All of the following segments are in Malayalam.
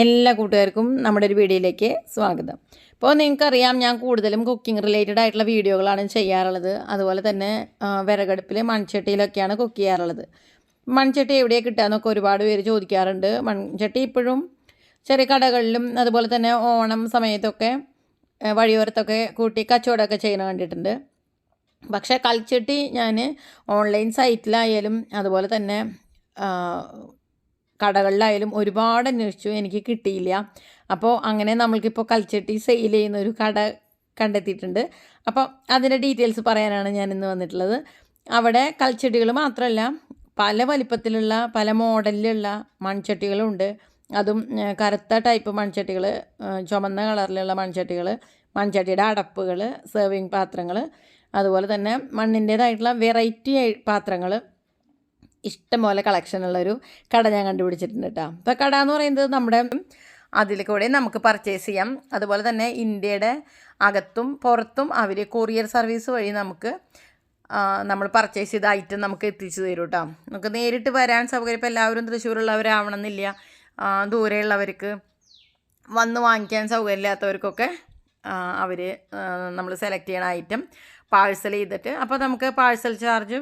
എല്ലാ കൂട്ടുകാർക്കും നമ്മുടെ ഒരു വീഡിയോയിലേക്ക് സ്വാഗതം. അപ്പോൾ നിങ്ങൾക്കറിയാം, ഞാൻ കൂടുതലും കുക്കിംഗ് റിലേറ്റഡ് ആയിട്ടുള്ള വീഡിയോകളാണ് ചെയ്യാറുള്ളത്. അതുപോലെ തന്നെ വിറകടുപ്പിൽ മൺചട്ടിയിലൊക്കെയാണ് കുക്ക് ചെയ്യാറുള്ളത്. മൺചട്ടി എവിടെയാണ് കിട്ടുകയെന്നൊക്കെ ഒരുപാട് പേര് ചോദിക്കാറുണ്ട്. മൺചട്ടി ഇപ്പോഴും ചെറിയ കടകളിലും അതുപോലെ തന്നെ ഓണം സമയത്തൊക്കെ വഴിയോരത്തൊക്കെ കൂട്ടി കച്ചവടമൊക്കെ ചെയ്യുന്നത് കണ്ടിട്ടുണ്ട്. പക്ഷേ കൽച്ചട്ടി ഞാൻ ഓൺലൈൻ സൈറ്റിലായാലും അതുപോലെ തന്നെ കടകളിലായാലും ഒരുപാട് അന്വേഷിച്ചു, എനിക്ക് കിട്ടിയില്ല. അപ്പോൾ അങ്ങനെ നമ്മൾക്കിപ്പോൾ കൽച്ചട്ടി സെയിൽ ചെയ്യുന്ന ഒരു കട കണ്ടെത്തിയിട്ടുണ്ട്. അപ്പോൾ അതിൻ്റെ ഡീറ്റെയിൽസ് പറയാനാണ് ഞാൻ ഇന്ന് വന്നിട്ടുള്ളത്. അവിടെ കൽച്ചട്ടികൾ മാത്രമല്ല, പല വലിപ്പത്തിലുള്ള പല മോഡലിലുള്ള മൺചട്ടികളുണ്ട്. അതും കറുത്ത ടൈപ്പ് മൺചട്ടികൾ, ചുമന്ന കളറിലുള്ള മൺചട്ടികൾ, മൺചട്ടിയുടെ അടപ്പുകൾ, സെർവിങ് പാത്രങ്ങൾ, അതുപോലെ തന്നെ മണ്ണിൻ്റേതായിട്ടുള്ള വെറൈറ്റി പാത്രങ്ങൾ, ഇഷ്ടംപോലെ കളക്ഷനുള്ളൊരു കട ഞാൻ കണ്ടുപിടിച്ചിട്ടുണ്ട് കേട്ടോ. അപ്പോൾ കട എന്ന് പറയുന്നത് നമ്മുടെ അതിൽ കൂടെ നമുക്ക് പർച്ചേസ് ചെയ്യാം. അതുപോലെ തന്നെ ഇന്ത്യയുടെ അകത്തും പുറത്തും അവർ കൊറിയർ സർവീസ് വഴി നമുക്ക് നമ്മൾ പർച്ചേസ് ചെയ്ത ഐറ്റം നമുക്ക് എത്തിച്ചു തരും കേട്ടോ. നമുക്ക് നേരിട്ട് വരാൻ സൗകര്യം, ഇപ്പോൾ എല്ലാവരും തൃശ്ശൂരുള്ളവരാവണമെന്നില്ല. ദൂരെയുള്ളവർക്ക് വന്ന് വാങ്ങിക്കാൻ സൗകര്യമില്ലാത്തവർക്കൊക്കെ അവർ നമ്മൾ സെലക്ട് ചെയ്യണ ഐറ്റം പാഴ്സൽ ചെയ്തിട്ട്, അപ്പോൾ നമുക്ക് പാഴ്സൽ ചാർജ്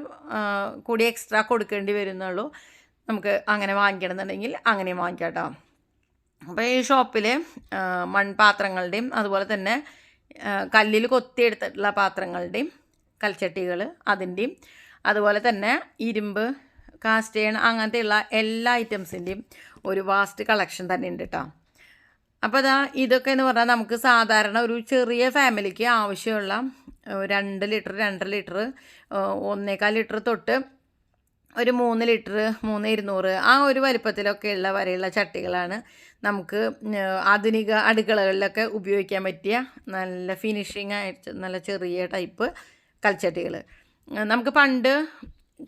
കൂടി എക്സ്ട്രാ കൊടുക്കേണ്ടി വരുന്നുള്ളൂ. നമുക്ക് അങ്ങനെ വാങ്ങിക്കണമെന്നുണ്ടെങ്കിൽ അങ്ങനെയും വാങ്ങിക്കാം കേട്ടോ. അപ്പോൾ ഈ ഷോപ്പിൽ മൺപാത്രങ്ങളുടെയും അതുപോലെ തന്നെ കല്ലിൽ കൊത്തിയെടുത്തിട്ടുള്ള പാത്രങ്ങളുടെയും കൽച്ചട്ടികൾ അതിൻ്റെയും അതുപോലെ തന്നെ ഇരുമ്പ്, കാസ്റ്റ് അയൺ അങ്ങനത്തെയുള്ള എല്ലാ ഐറ്റംസിൻ്റെയും ഒരു വാസ്റ്റ് കളക്ഷൻ തന്നെ ഉണ്ട് കേട്ടോ. അപ്പോൾ ഇതൊക്കെ എന്ന് പറഞ്ഞാൽ നമുക്ക് സാധാരണ ഒരു ചെറിയ ഫാമിലിക്ക് ആവശ്യമുള്ള 2 ലിറ്റർ, 2.5 ലിറ്റർ, 1.25 ലിറ്റർ തൊട്ട് ഒരു 3 ലിറ്റർ, 3.200 ആ ഒരു വലിപ്പത്തിലൊക്കെയുള്ള വരെയുള്ള ചട്ടികളാണ് നമുക്ക് ആധുനിക അടുക്കളകളിലൊക്കെ ഉപയോഗിക്കാൻ പറ്റിയ നല്ല ഫിനിഷിങ് ആയിട്ട് നല്ല ചെറിയ ടൈപ്പ് കൽച്ചട്ടികൾ. നമുക്ക് പണ്ട്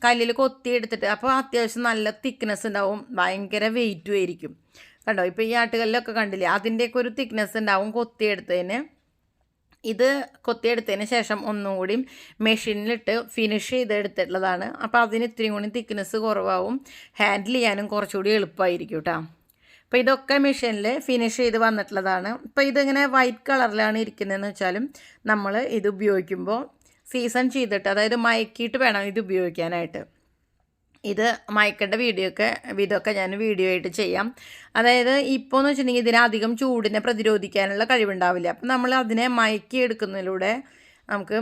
കല്ലിൽ കൊത്തിയെടുത്തിട്ട്, അപ്പോൾ അത്യാവശ്യം നല്ല തിക്നെസ് ഉണ്ടാവും, ഭയങ്കര വെയിറ്റും ആയിരിക്കും. കണ്ടോ, ഇപ്പോൾ ഈ ആട്ടുകളിലൊക്കെ കണ്ടില്ലേ, അതിൻ്റെയൊക്കെ ഒരു തിക്നെസ് ഉണ്ടാവും കൊത്തിയെടുത്തതിന്. ഇത് കൊത്തിയെടുത്തതിന് ശേഷം ഒന്നും കൂടി മെഷീനിലിട്ട് ഫിനിഷ് ചെയ്തെടുത്തിട്ടുള്ളതാണ്. അപ്പോൾ അതിന് ഇത്തിരി കൂടി തിക്നെസ് കുറവാകും, ഹാൻഡിൽ ചെയ്യാനും കുറച്ചുകൂടി എളുപ്പമായിരിക്കും കേട്ടോ. അപ്പോൾ ഇതൊക്കെ മെഷീനിൽ ഫിനിഷ് ചെയ്ത് വന്നിട്ടുള്ളതാണ്. ഇപ്പോൾ ഇതിങ്ങനെ വൈറ്റ് കളറിലാണ് ഇരിക്കുന്നതെന്ന് വെച്ചാലും നമ്മൾ ഇത് ഉപയോഗിക്കുമ്പോൾ സീസൺ ചെയ്തിട്ട്, അതായത് മയക്കിയിട്ട് വേണം ഇത് ഉപയോഗിക്കാനായിട്ട്. ഇത് മയക്കേണ്ട ഇതൊക്കെ ഞാൻ വീഡിയോ ആയിട്ട് ചെയ്യാം. അതായത് ഇപ്പോൾ എന്ന് വെച്ചിട്ടുണ്ടെങ്കിൽ ഇതിനധികം ചൂടിനെ പ്രതിരോധിക്കാനുള്ള കഴിവുണ്ടാവില്ല. അപ്പം നമ്മൾ അതിനെ മയക്കി എടുക്കുന്നതിലൂടെ നമുക്ക്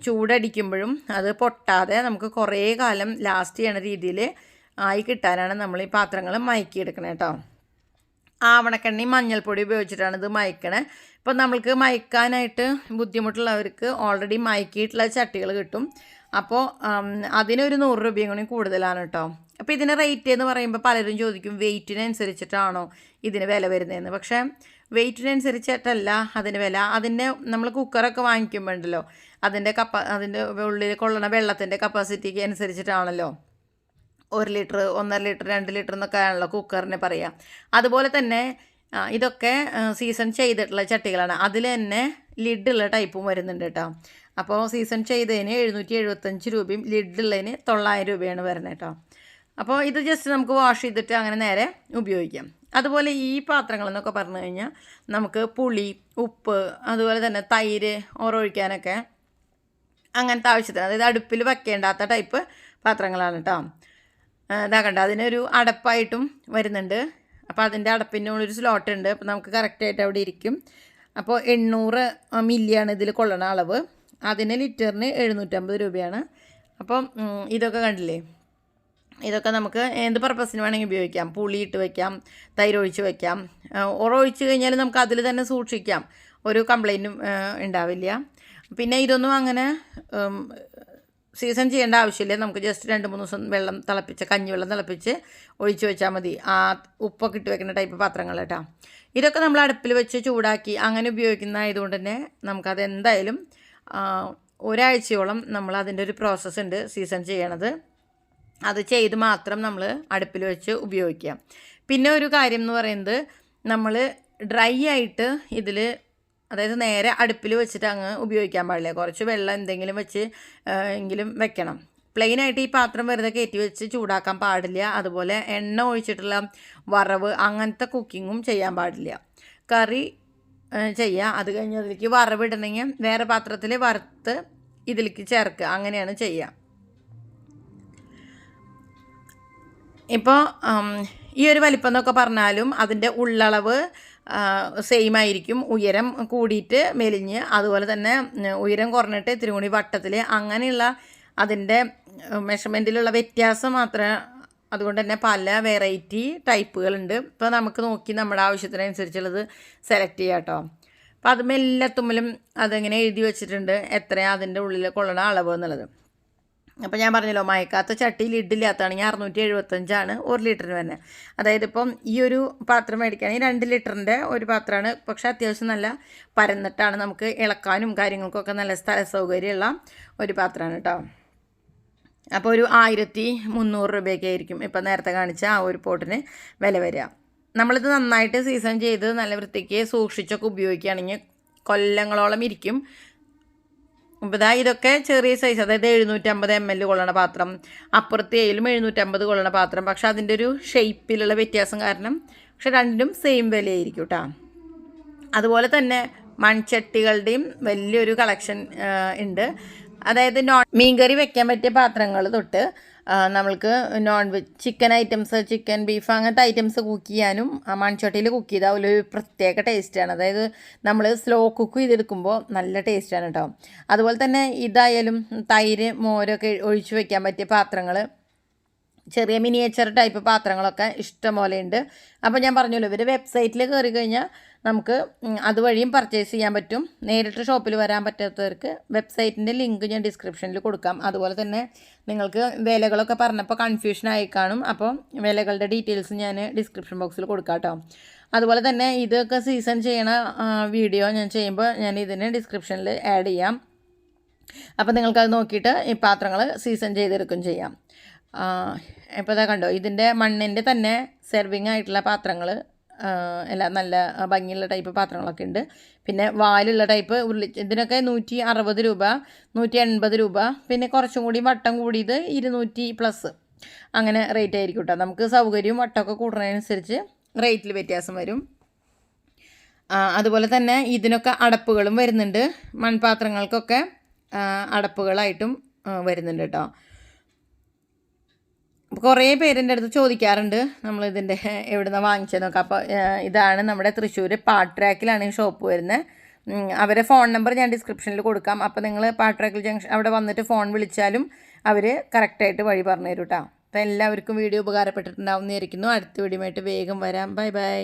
ചൂടടിക്കുമ്പോഴും അത് പൊട്ടാതെ നമുക്ക് കുറേ കാലം ലാസ്റ്റ് ചെയ്യണ രീതിയിൽ ആയി കിട്ടാനാണ് നമ്മൾ ഈ പാത്രങ്ങൾ മയക്കി എടുക്കണേ കേട്ടോ. ആവണക്കെണ്ണയും മഞ്ഞൾപ്പൊടി ഉപയോഗിച്ചിട്ടാണ് ഇത് മയക്കണേ. ഇപ്പം നമ്മൾക്ക് മയക്കാനായിട്ട് ബുദ്ധിമുട്ടുള്ളവർക്ക് ഓൾറെഡി മയക്കിയിട്ടുള്ള ചട്ടികൾ കിട്ടും. അപ്പോൾ അതിനൊരു 100 രൂപയും കൂടി കൂടുതലാണ് കേട്ടോ. അപ്പോൾ ഇതിന് റേറ്റ് എന്ന് പറയുമ്പോൾ പലരും ചോദിക്കും വെയ്റ്റിനനുസരിച്ചിട്ടാണോ ഇതിന് വില വരുന്നതെന്ന്. പക്ഷേ വെയ്റ്റിനനുസരിച്ചിട്ടല്ല അതിന് വില. അതിൻ്റെ നമ്മൾ കുക്കറൊക്കെ വാങ്ങിക്കുമ്പോൾ ഉണ്ടല്ലോ, അതിൻ്റെ ഉള്ളിൽ കൊള്ളണ വെള്ളത്തിൻ്റെ കപ്പാസിറ്റിക്ക് അനുസരിച്ചിട്ടാണല്ലോ 1 ലിറ്റർ, 1.5 ലിറ്റർ, 2 ലിറ്റർ എന്നൊക്കെ ആണല്ലോ കുക്കറിന് പറയാം. അതുപോലെ തന്നെ ഇതൊക്കെ സീസൺ ചെയ്തിട്ടുള്ള ചട്ടികളാണ്. അതിൽ തന്നെ ലിഡുള്ള ടൈപ്പും വരുന്നുണ്ട് കേട്ടോ. അപ്പോൾ സീസൺ ചെയ്തതിന് 775 രൂപയും ലിഡുള്ളതിന് 900 രൂപയാണ് വരുന്നത് കേട്ടോ. അപ്പോൾ ഇത് ജസ്റ്റ് നമുക്ക് വാഷ് ചെയ്തിട്ട് അങ്ങനെ നേരെ ഉപയോഗിക്കാം. അതുപോലെ ഈ പാത്രങ്ങളെന്നൊക്കെ പറഞ്ഞു കഴിഞ്ഞാൽ നമുക്ക് പുളി, ഉപ്പ്, അതുപോലെ തന്നെ തൈര് ഒഴിക്കാനൊക്കെ അങ്ങനത്തെ ആവശ്യത്തിന്, അതായത് അടുപ്പിൽ വെക്കേണ്ടാത്ത ടൈപ്പ് പാത്രങ്ങളാണ് കേട്ടോ. ഇതാക്കണ്ട, അതിനൊരു അടപ്പായിട്ടും വരുന്നുണ്ട്. അപ്പോൾ അതിൻ്റെ അടപ്പിനുള്ളൊരു സ്ലോട്ട് ഉണ്ട്. അപ്പോൾ നമുക്ക് കറക്റ്റായിട്ട് അവിടെ ഇരിക്കും. അപ്പോൾ 800 മില്ലിയാണ് ഇതിൽ കൊള്ളണ അളവ്. അതിന് ലിറ്ററിന് 750 രൂപയാണ്. അപ്പം ഇതൊക്കെ കണ്ടില്ലേ, ഇതൊക്കെ നമുക്ക് എന്ത് പർപ്പസിന് വേണമെങ്കിൽ ഉപയോഗിക്കാം. പുളി ഇട്ട് വയ്ക്കാം, തൈര് ഒഴിച്ച് വയ്ക്കാം. ഒഴിച്ച് കഴിഞ്ഞാൽ നമുക്ക് അതിൽ തന്നെ സൂക്ഷിക്കാം, ഒരു കംപ്ലൈൻറ്റും ഉണ്ടാവില്ല. പിന്നെ ഇതൊന്നും അങ്ങനെ സീസൺ ചെയ്യേണ്ട ആവശ്യമില്ല. നമുക്ക് ജസ്റ്റ് 2-3 ദിവസം കഞ്ഞിവെള്ളം തിളപ്പിച്ച് ഒഴിച്ച് വെച്ചാൽ മതി. ആ ഉപ്പൊക്കെ ഇട്ട് വെക്കുന്ന ടൈപ്പ് പാത്രങ്ങൾ കേട്ടോ. ഇതൊക്കെ നമ്മൾ അടുപ്പിൽ വെച്ച് ചൂടാക്കി അങ്ങനെ ഉപയോഗിക്കുന്നതായതുകൊണ്ട് തന്നെ നമുക്കത് എന്തായാലും ഒരാഴ്ചയോളം നമ്മൾ അതിൻ്റെ ഒരു പ്രോസസ്സ് ഉണ്ട് സീസൺ ചെയ്യണത്. അത് ചെയ്ത് മാത്രം നമ്മൾ അടുപ്പിൽ വെച്ച് ഉപയോഗിക്കാം. പിന്നെ ഒരു കാര്യം എന്ന് പറയുന്നത്, നമ്മൾ ഡ്രൈ ആയിട്ട് ഇതിൽ, അതായത് നേരെ അടുപ്പിൽ വെച്ചിട്ട് അങ്ങ് ഉപയോഗിക്കാൻ പാടില്ല. കുറച്ച് വെള്ളം എന്തെങ്കിലും വെച്ച് എങ്കിലും വെക്കണം. പ്ലെയിനായിട്ട് ഈ പാത്രം വെറുതെ കയറ്റി വെച്ച് ചൂടാക്കാൻ പാടില്ല. അതുപോലെ എണ്ണ ഒഴിച്ചിട്ടുള്ള വറവ് അങ്ങനത്തെ കുക്കിങ്ങും ചെയ്യാൻ പാടില്ല. കറി ചെയ്യുക, അത് കഴിഞ്ഞ് അതിലേക്ക് വറവിടണമെങ്കിൽ വേറെ പാത്രത്തിൽ വറുത്ത് ഇതിലേക്ക് ചേർക്കുക, അങ്ങനെയാണ് ചെയ്യുക. ഇപ്പോൾ ഈ ഒരു വലിപ്പം എന്നൊക്കെ പറഞ്ഞാലും അതിൻ്റെ ഉള്ളളവ് സെയിം ആയിരിക്കും. ഉയരം കൂടിയിട്ട് മെലിഞ്ഞ്, അതുപോലെ തന്നെ ഉയരം കുറഞ്ഞിട്ട് ഇത്തിരി കൂടി വട്ടത്തിൽ, അങ്ങനെയുള്ള അതിൻ്റെ മെഷർമെൻറ്റിലുള്ള വ്യത്യാസം മാത്രമേ. അതുകൊണ്ട് തന്നെ പല വെറൈറ്റി ടൈപ്പുകളുണ്ട്. ഇപ്പോൾ നമുക്ക് നോക്കി നമ്മുടെ ആവശ്യത്തിനനുസരിച്ചുള്ളത് സെലക്ട് ചെയ്യാം കേട്ടോ. അപ്പോൾ അതും എല്ലാത്തുമ്മിലും അതെങ്ങനെ എഴുതി വെച്ചിട്ടുണ്ട് എത്രയാണ് അതിൻ്റെ ഉള്ളിൽ കൊള്ളണ അളവ് എന്നുള്ളത്. അപ്പോൾ ഞാൻ പറഞ്ഞല്ലോ, മയക്കാത്ത ചട്ടിയിൽ ലിഡില്ലാത്തതാണെങ്കിൽ 675 1 ലിറ്ററിന് തന്നെ. അതായത് ഇപ്പം ഈ ഒരു പാത്രം മേടിക്കുകയാണെങ്കിൽ 2 ലിറ്ററിൻ്റെ ഒരു പാത്രമാണ്. പക്ഷേ അത്യാവശ്യം നല്ല പരന്നിട്ടാണ്, നമുക്ക് ഇളക്കാനും കാര്യങ്ങൾക്കൊക്കെ നല്ല സ്ഥല സൗകര്യമുള്ള ഒരു പാത്രമാണ് കേട്ടോ. അപ്പോൾ ഒരു 1300 രൂപയൊക്കെ ആയിരിക്കും ഇപ്പം നേരത്തെ കാണിച്ച ആ ഒരു പോട്ടിന് വില വരിക. നമ്മളിത് നന്നായിട്ട് സീസൺ ചെയ്ത് നല്ല വൃത്തിക്ക് സൂക്ഷിച്ചൊക്കെ ഉപയോഗിക്കുകയാണെങ്കിൽ കൊല്ലങ്ങളോളം ഇരിക്കും. അപ്പോൾ ഇതൊക്കെ ചെറിയ സൈസ്, അതായത് 750 ml കൊള്ളണ പാത്രം, അപ്പുറത്തെ 750 കൊള്ളണ പാത്രം. പക്ഷെ അതിൻ്റെ ഒരു ഷേപ്പിലുള്ള വ്യത്യാസം കാരണം പക്ഷെ രണ്ടിനും സെയിം വിലയായിരിക്കും കേട്ടോ. അതുപോലെ തന്നെ മൺചട്ടികളുടെയും വലിയൊരു കളക്ഷൻ ഉണ്ട്. അതായത് മീൻകറി വെക്കാൻ പറ്റിയ പാത്രങ്ങൾ തൊട്ട് നമ്മൾക്ക് non veg chicken items, chicken beef അങ്ങനത്തെ ഐറ്റംസ് കുക്ക് ചെയ്യാനും മൺചട്ടിയിൽ കുക്ക് ചെയ്താൽ ഒരു പ്രത്യേക ടേസ്റ്റാണ്. അതായത് നമ്മൾ സ്ലോ കുക്ക് ചെയ്തെടുക്കുമ്പോൾ നല്ല ടേസ്റ്റാണ് കേട്ടോ. അതുപോലെ തന്നെ ഇതായാലും തൈര് മോരൊക്കെ ഒഴിച്ച് വെക്കാൻ പറ്റിയ പാത്രങ്ങൾ, ചെറിയ മിനിയേച്ചർ ടൈപ്പ് പാത്രങ്ങളൊക്കെ ഇഷ്ടം പോലെ ഉണ്ട്. അപ്പോൾ ഞാൻ പറഞ്ഞല്ലോ, ഇവർ വെബ്സൈറ്റിൽ കയറി കഴിഞ്ഞാൽ നമുക്ക് അതുവഴിയും പർച്ചേസ് ചെയ്യാൻ പറ്റും. നേരിട്ട് ഷോപ്പിൽ വരാൻ പറ്റാത്തവർക്ക് വെബ്സൈറ്റിൻ്റെ ലിങ്ക് ഞാൻ ഡിസ്ക്രിപ്ഷനിൽ കൊടുക്കാം. അതുപോലെ തന്നെ നിങ്ങൾക്ക് വിലകളൊക്കെ പറഞ്ഞപ്പോൾ കൺഫ്യൂഷൻ ആയി കാണും. അപ്പോൾ വിലകളുടെ ഡീറ്റെയിൽസ് ഞാൻ ഡിസ്ക്രിപ്ഷൻ ബോക്സിൽ കൊടുക്കാം കേട്ടോ. അതുപോലെ തന്നെ ഇതൊക്കെ സീസൺ ചെയ്യണ വീഡിയോ ഞാൻ ചെയ്യുമ്പോൾ ഞാൻ ഇതിന് ഡിസ്ക്രിപ്ഷനിൽ ആഡ് ചെയ്യാം. അപ്പോൾ നിങ്ങൾക്കത് നോക്കിയിട്ട് ഈ പാത്രങ്ങൾ സീസൺ ചെയ്തെടുക്കും ചെയ്യാം. ഇപ്പോൾ ഇതാ കണ്ടോ, ഇതിൻ്റെ മണ്ണിൻ്റെ തന്നെ സെർവിങ് ആയിട്ടുള്ള പാത്രങ്ങൾ എല്ലാം നല്ല ഭംഗിയുള്ള ടൈപ്പ് പാത്രങ്ങളൊക്കെ ഉണ്ട്. പിന്നെ വാലുള്ള ടൈപ്പ് ഇതിനൊക്കെ 160 രൂപ, 180 രൂപ. പിന്നെ കുറച്ചും കൂടി വട്ടം കൂടിയത് 200+ അങ്ങനെ റേറ്റ് ആയിരിക്കും കേട്ടോ. നമുക്ക് സൗകര്യവും വട്ടമൊക്കെ കൂടുന്നതിനനുസരിച്ച് റേറ്റിൽ വ്യത്യാസം വരും. അതുപോലെ തന്നെ ഇതിനൊക്കെ അടപ്പുകളും വരുന്നുണ്ട്. മൺപാത്രങ്ങൾക്കൊക്കെ അടപ്പുകളായിട്ടും വരുന്നുണ്ട് കേട്ടോ. കുറേ പേരെൻ്റെ അടുത്ത് ചോദിക്കാറുണ്ട് നമ്മളിതിൻ്റെ എവിടെ നിന്നാണ് വാങ്ങിച്ചതെന്നൊക്കെ. അപ്പോൾ ഇതാണ് നമ്മുടെ തൃശ്ശൂർ പാട്രാക്കിലാണ് ഈ ഷോപ്പ് വരുന്നത്. അവരെ ഫോൺ നമ്പർ ഞാൻ ഡിസ്ക്രിപ്ഷനിൽ കൊടുക്കാം. അപ്പോൾ നിങ്ങൾ പാട്രാക്കിൽ ജംഗ്ഷൻ അവിടെ വന്നിട്ട് ഫോൺ വിളിച്ചാലും അവർ കറക്റ്റായിട്ട് വഴി പറഞ്ഞു തരും കേട്ടോ. അപ്പോൾ എല്ലാവർക്കും വീഡിയോ ഉപകാരപ്പെട്ടിട്ടുണ്ടാവും എന്ന് വിചാരിക്കുന്നു. അടുത്ത വീഡിയോ ആയിട്ട് വേഗം വരാം. Bye bye.